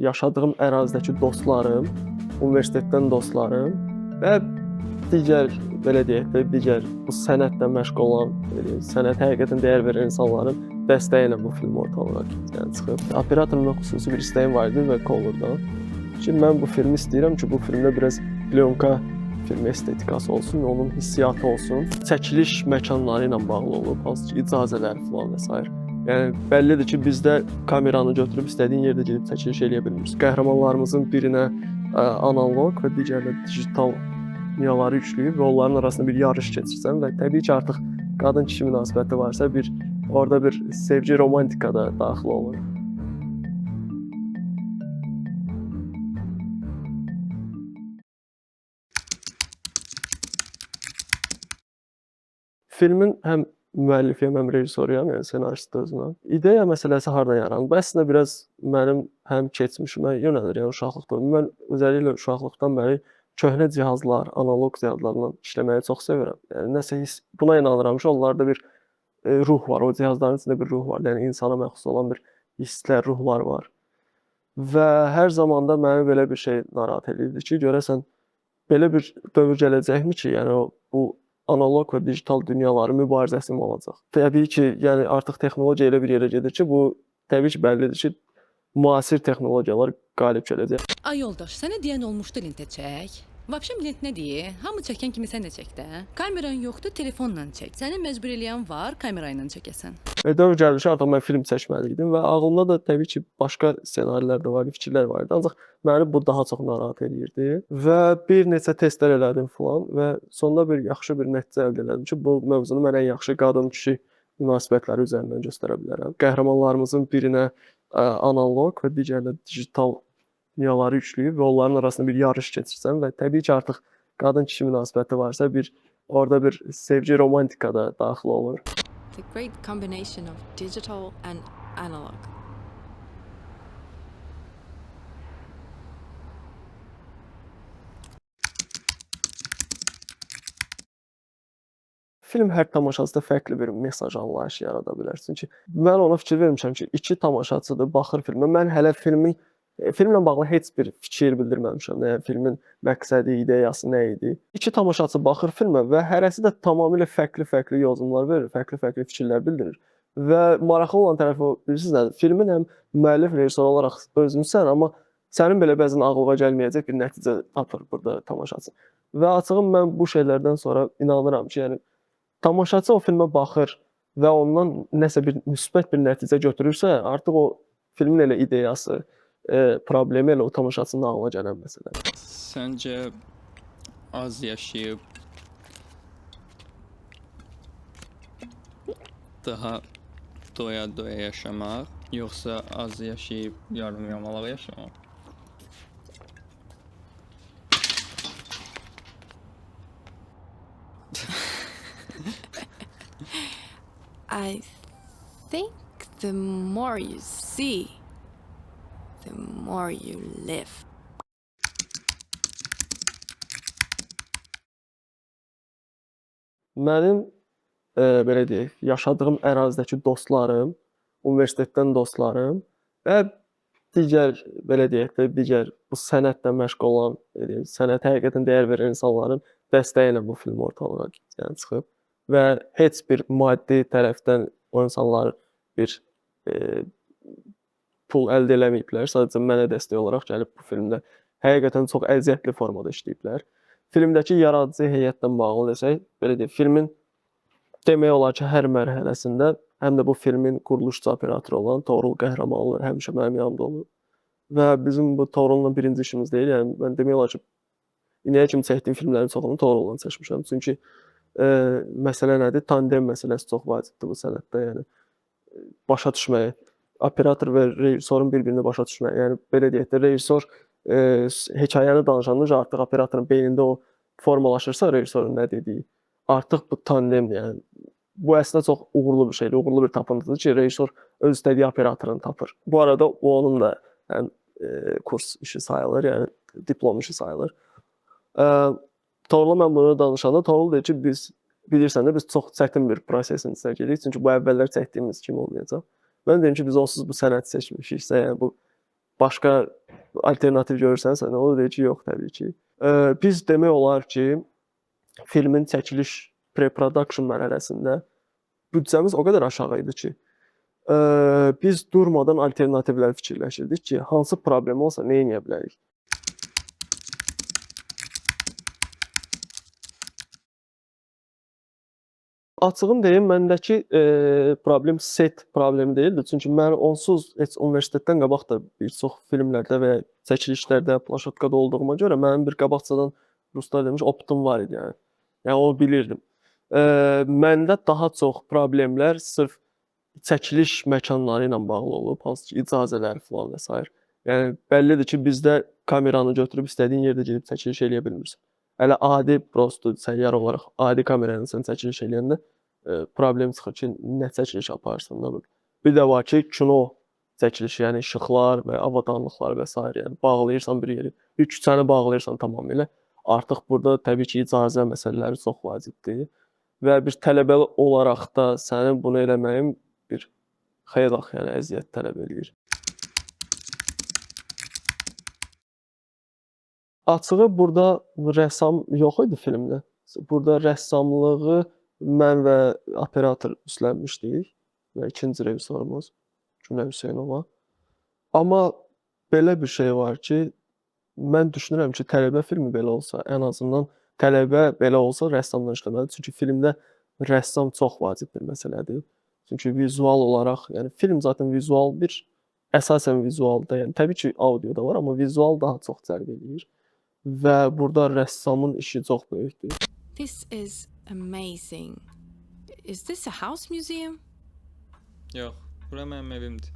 yaşadığım ərazidəki dostlarım, universitetdən dostlarım və digər, belə deyək də, digər bu sənətlə məşğul olan, sənətə həqiqətən dəyər verən insanların dəstəyi ilə bu film ortalığa çıxıb. Operatorumdan xüsusi bir istəyim var idi və Colordan ki, mən bu filmi istəyirəm ki, bu filmdə biraz plyonka film estetikası olsun, onun hissiyatı olsun. Çəkiliş məkanları ilə bağlı olub, hansı ki, icazələr falan və s. Yəni bəllidir ki, bizdə kameranı götürüb istədiyin yerdə gedib çəkiliş eləyə bilmirik. Qəhrəmanlarımızın birinə analog və digərinə digital miyaları yükləyib və onların arasında bir yarış keçirsən və təbii ki, artıq qadın-kişi münasibəti varsa, orada bir sevgi, romantika da daxil olur. Filmin həm müəllifiyəm, həm rejissoruyam, yəni ssenaristi özüməm. İdeya məsələsi hardan yaranıb? Bu əslində biraz mənim həm keçmişimə yönəlir, yəni uşaqlıqdan. Mən özəlliklə uşaqlıqdan bəri köhnə cihazlar, analoq cihazlarla işləməyi çox sevirəm. Yəni nəsə buna inanıram ki, onlarda bir ruh var, o cihazların içində bir ruh var. Yəni insana məxsus olan bir hisslər, ruhlar var. Və hər zaman da məni belə bir şey narahat edirdi ki, görəsən belə bir dövr gələcəkmi ki, yəni bu analoq və digital dünyaların mübarizəsi mi olacaq? Təbii ki, yəni artıq texnologiya elə bir yerə gedir ki, bu təbii ki, bəllidir ki, müasir texnologiyalar qalib gələcək. Ay yoldaş, sənə deyən olmuşdu lentə çək. Vəbşəm lent nə deyir? Hamı çəkən kimi sən də çək də. Kameran yoxdur, telefonla çək. Səni məcbur eləyən var, kamera ilə çəkəsən. Dövr gəldi ki, artıq mən film çəkməli idim və ağlımda da təbii ki, başqa ssenarilər də var, fikirlər var idi. Ancaq məni bu daha çox narahat edirdi və bir neçə testlər elədim falan və sonunda bir yaxşı bir nəticə əldə elədim ki, bu mövzunu mən ən yaxşı qadın-kişi münasibətləri üzərindən göstərə bilərəm. Qəhrəmanlarımızın birinə analog və digərinə digital miyaları yükləyib və onların arasında bir yarış keçirsən və təbii ki, artıq qadın-kişi münasibəti varsa, orada bir sevgi, romantika da daxil olur. The great combination of digital and analog. Film hər tamaşasında fərqli bir mesaj anlayışı yarada bilər. Çünki mən ona fikir vermişəm ki, iki tamaşaçıdır, baxır filmə. Mən hələ filmlə bağlı heç bir fikir bildirməmişəm. Yəni filmin məqsədi, ideyası nə idi? İki tamaşaçı baxır filmə və hərəsi də tamamilə fərqli-fərqli yozumlar verir, fərqli-fərqli fikirlər bildirir. Və maraqlı olan tərəfi o, bilirsiniz nədir? Filmin həm müəllif, rejissor olaraq özünsən, amma sənin belə bəzən ağlına gəlməyəcək bir nəticə tapır burada tamaşaçı. Və açığı mən bu şeylərdən sonra inanıram ki, yəni tamaşaçı o filmə baxır və ondan nəsə bir müsbət bir nəticə götürürsə, artıq o filmin elə ideyası, problemi elə o tamaşaçının ağlına gələn məsələdir. Səncə az yaşayıb daha doya-doya yaşamaq, yoxsa az yaşayıb yarım yamalaq yaşamaq? I think the more you see, the more you live. Mənim belə deyək, yaşadığım ərazidəki dostlarım, universitetdən dostlarım və digər, belə deyək də, digər bu sənətlə məşğul olan, sənətə həqiqətən dəyər verən insanların dəstəyi ilə bu film ortalığa çıxıb və heç bir maddi tərəfdən o insanlar bir pul əldə eləməyiblər. Sadəcə mənə dəstək olaraq gəlib bu filmdə həqiqətən çox əziyyətli formada işləyiblər. Filmdəki yaradıcı heyətlə bağlı desək, belə deyək, filmin demək olar ki, hər mərhələsində həm də bu filmin quruluşçu operatoru olan Toğrul Qəhrəmanlı həmişə mənim yanımda olub. Və bizim bu Toğrulla birinci işimiz deyil. Yəni mən demək olar ki, indiyə kimi çəkdiyim filmlərin çoxunu Toğrulla çəkmişəm. Çünki məsələ nədir? Tandem məsələsi çox vacibdir bu sənətdə. Yəni başa düşmək, operator və rejissorun bir-birini başa düşmək. Yəni belə deyək də, rejissor hekayəni danışanda artıq operatorun beynində o formalaşırsa, rejissorun nə dediyi, artıq bu tandemdir. Yəni bu əslində çox uğurlu bir şeydir, uğurlu bir tapıntıdır ki, rejissor öz istədiyi operatorunu tapır. Bu arada o onun da kurs işi sayılır, yəni diplom işi sayılır. Toğrul'la mən bunu danışanda Toğrul deyir ki, bilirsən də biz çox çətin bir prosesin içinə gedirik, çünki bu əvvəllər çəkdiyimiz kimi olmayacaq. Mən deyim ki, biz onsuz bu sənəti seçmişiksə, yəni bu başqa alternativ görürsənsə, o da deyir ki, yox təbii ki. Biz demək olar ki, filmin çəkiliş pre-production mərhələsində büdcəmiz o qədər aşağı idi ki, biz durmadan alternativlər fikirləşirdik ki, hansı problem olsa nə edə bilərik. Açığın deyim, məndəki problem set problemi deyildi. Çünki mən onsuz heç universitetdən qabaq da bir çox filmlərdə və çəkilişlərdə, plaşatkada olduğuma görə mənim bir qabaqcadan ruslar demiş optum var idi yəni. Yəni onu bilirdim. Məndə daha çox problemlər sırf çəkiliş məkanları ilə bağlı olub, hansı ki, icazələr filan və s. Yəni bəllidir ki, bizdə kameranı götürüb istədiyin yerdə gedib çəkiliş eləyə bilmirsən. Hələ adi prosto səyyar olaraq adi kamera ilə sən çəkiliş eləyəndə problem çıxır ki, nə çəkiliş aparırsan da böyle. Bir də var ki, kino çəkilişi, yəni işıqlar və avadanlıqlar və s. yəni bağlayırsan bir yeri, bir küçəni bağlayırsan tamamilə. Artıq burada təbii ki, icazə məsələləri çox vacibdir və bir tələbə olaraq da sənin bunu eləməyin bir xeyli yəni əziyyət tələb eləyir. Açığı burada rəssam yox idi filmdə. Burada rəssamlığı mən və operator üstlənmişdik və ikinci rejissorumuz Günel Hüseynova. Amma belə bir şey var ki, mən düşünürəm ki, tələbə filmi belə olsa, ən azından tələbə belə olsa rəssamla işləməlidir. Çünki filmdə rəssam çox vacib bir məsələdir. Çünki vizual olaraq, yəni film zaten vizual bir, əsasən vizualda, yəni təbii ki, audio da var, amma vizual daha çox cəlb edir. Və burada rəssamın işi çox böyükdür. This is amazing. Is this a house museum? Yox, bura mənim evimdir.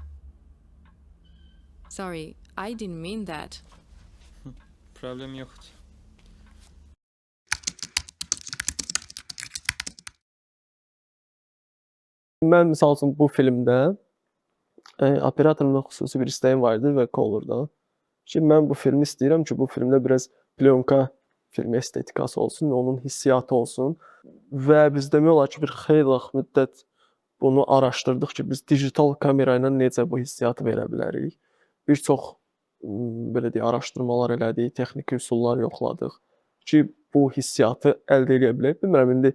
Sorry, I didn't mean that. Problem yoxdur. Mən misal üçün bu filmdə operatorumdan xüsusi bir istəyim var idi və Color'da ki, mən bu filmi istəyirəm ki, bu filmdə biraz plyonka filmi estetikası olsun, onun hissiyatı olsun və biz demək olar ki, bir xeyli müddət bunu araşdırdıq ki, biz digital kamera ilə necə bu hissiyatı verə bilərik. Bir çox belə deyək, araşdırmalar elədik, texniki üsullar yoxladıq ki, bu hissiyatı əldə edə bilək. Bilmirəm, indi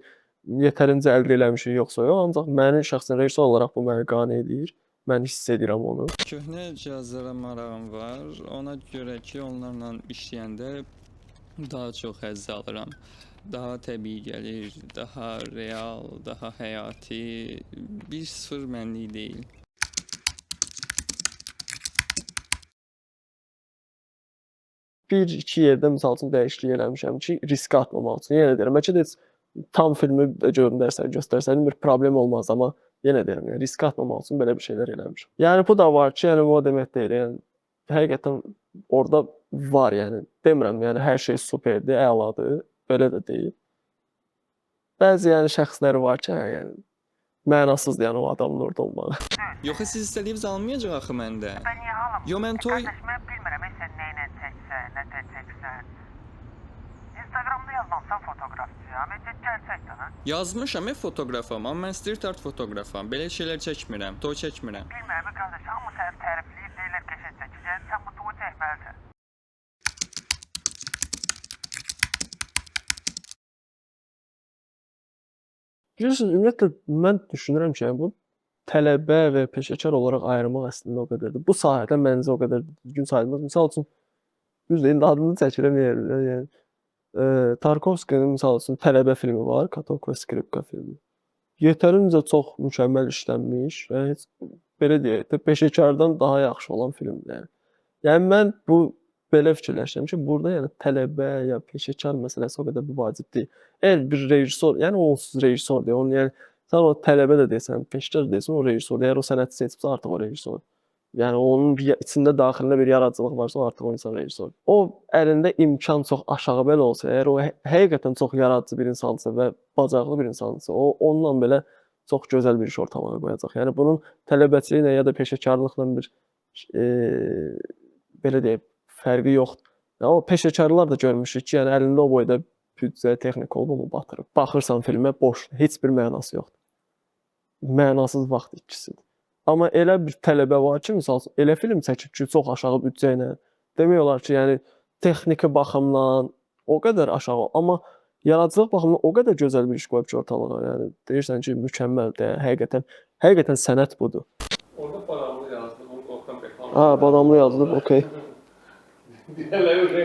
yetərincə əldə eləmişik yoxsa yox, ancaq məni şəxsən rejissor olaraq bu məni qane edir. Mən hiss edirəm onu. Köhnə cihazlara marağım var. Ona görə ki, onlarla işləyəndə daha çox həzz alıram. Daha təbii gəlir, daha real, daha həyati. 1-0 mənlik deyil. Bir-iki yerdə misal üçün dəyişiklik eləmişəm ki, risk atmamaq üçün. Yenə deyirəm, bəlkə də heç tam filmi göstərsəydin bir problem olmaz, amma yenə deyirəm, yəni risk atmamaq üçün belə bir şeylər eləmişəm. Yəni bu da var ki, yəni o demək deyil, yəni həqiqətən orada var, yəni demirəm, yəni hər şey superdir, əladır, belə də deyil. Bəzi yəni şəxsləri var ki, yəni mənasızdır yəni o adamın orada olmağı. Yox, siz istədiyiniz almayacaq axı məndə. Ben niye ağlamıyorum? Yo, mən toy... Kardeşim ben bilmiyorum sen neyle çeksen, ne de çeksen. Instagram'da yazmamsan fotoğrafçıya. Ama gerçekten ha. Yazmışam fotoqrafam, amma mən street art fotoqrafam. Belə şeylər çəkmirəm, toy çəkmirəm. Bilmiyorum kardeş ama sen tərifleyip deyirlər keşet çekeceksin. Sen bu tuğu çekmelisin. Bilirsiniz, ümumiyyətlə mən düşünürəm ki, yəni bu tələbə və peşəkar olaraq ayırmaq əslində o qədər də bu sahədə məncə o qədər düzgün sayılmaz. Misal üçün düzdür, indi adını çəkirəm yəni Tarkovskinin misal üçün tələbə filmi var, Katok və Skripka filmi. Yetərincə çox mükəmməl işlənmiş və heç belə deyək də peşəkardan daha yaxşı olan filmdir yəni. Yəni mən bu belə fikirləşirəm ki, burada yəni tələbə ya peşəkar məsələsi o qədər bir vacib deyil. Əgər bir rejissor, yəni onsuz rejissordur, onun yəni sən o tələbə də desən, peşəkar da desən, o rejissordur. Əgər o sənəti seçibsə artıq o rejissor. Yəni onun bir içində daxilində bir yaradıcılıq varsa, o artıq o insan rejissor. O əlində imkan çox aşağı belə olsa, əgər o həqiqətən çox yaradıcı bir insansa və bacarıqlı bir insansa, o onunla belə çox gözəl bir iş ortamına qoyacaq. Yəni bunun tələbəçiliklə ya da peşəkarlıqla bir belə deyək, fərqi yoxdur. Yəni o peşəkarlar da görmüşük ki, yəni əlində o boyda büdcə, texnika olub onu batırıb. Baxırsan filmə boş, heç bir mənası yoxdur. Mənasız vaxt itkisidir. Amma elə bir tələbə var ki, məsəl üçün elə film çəkir ki, çox aşağı büdcə ilə. Demək olar ki, yəni texniki baxımdan o qədər aşağı, amma yaradıcılıq baxımından o qədər gözəl bir iş qoyub ki, ortalığa. Yəni deyirsən ki, mükəmməldir, həqiqətən sənət budur. Orada badamlı yazdım, onu qorxan reklam. Ha, badamlı yazılıb, okey. Deyirlər öyle.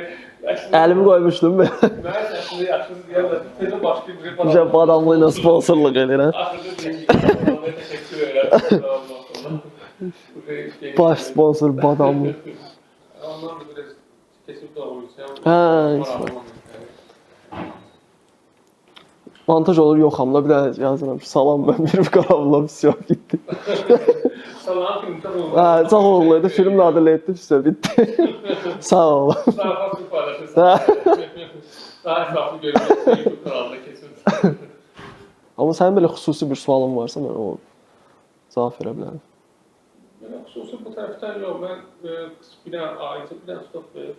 Əlimi qoymuşdum mən. Mən səsində yaxşısız deyirlər. Tezə başqa bir Bizə badamlı ilə sponsorluq edirəm. Axırda deyirəm. Təşəkkür edirəm. Baş sponsor badamlı. Ondan da biraz kesip de olmuşsam. Hə, işte. Montaj olur yoxamla bir dənə yazıram. Salam mən bir qaravla всё bitdi. Salam filmdə oldu. Hə, çox uğurluydu. Filmin adı Letdi, всё bitdi. Sağ ol. Daha fazla paylaşırsan. Daha hesaplı görürsən YouTube kanalında kesin. Amma sənin belə xüsusi bir sualın varsa mən o cavab verə bilərəm. Mən xüsusi bu tərəfdən yox, mən bir dənə ayrıca bir dənə stop verir.